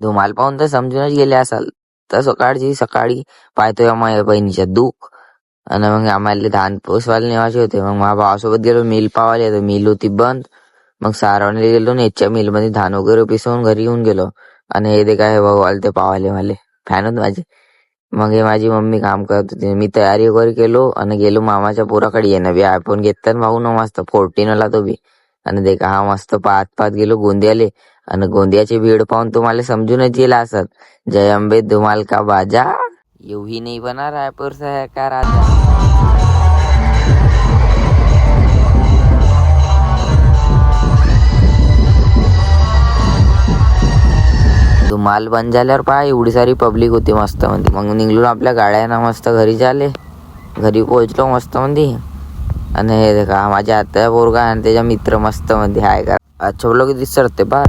धुमाल पाहून तर समजूनच गेले असाल. तर सकाळी पाहतोय माझ्या बहिणीच्या दुःख. आणि मग आम्हाला धान पोसवायला नेवायचे होते. मग माझ्या भावासोबत गेलो मिल पावायला. तर मिल होती बंद. मग सारवणीला गेलो नेटच्या मिलमध्ये धान वगैरे पिसवून घरी येऊन गेलो. आणि हे ते काय भाऊ आले ते पावाले मला फॅन होत माझे. मग हे माझी मम्मी काम करत होती. मी तयारी वगैरे केलो आणि गेलो मामाच्या पोराकडे. येणं बी आयफोन घेतला भाऊ न मस्त 14 वाला तो बी. आणि ते का हा मस्त पाहत गेलो गोंदियाले. आणि गोंदियाची भीड पाहून तुम्हाला समजूनच येईल असत. जय अंबे धुमाल का बाजा यूं ही नहीं बना रायपुर शहर का राजा. धुमाल बंद झाल्यावर पहा एवढी सारी पब्लिक होती मस्त मध्ये. मग निघलो आपल्या गाड्यानं मस्त घरी झाले. घरी पोहोचलो मस्त मध्ये. आणि हे देखा माझ्या आत्या पोरगा आणि त्याचा मित्र मस्त मध्ये आहे का. अच्छा बोलो की दिसते बाय.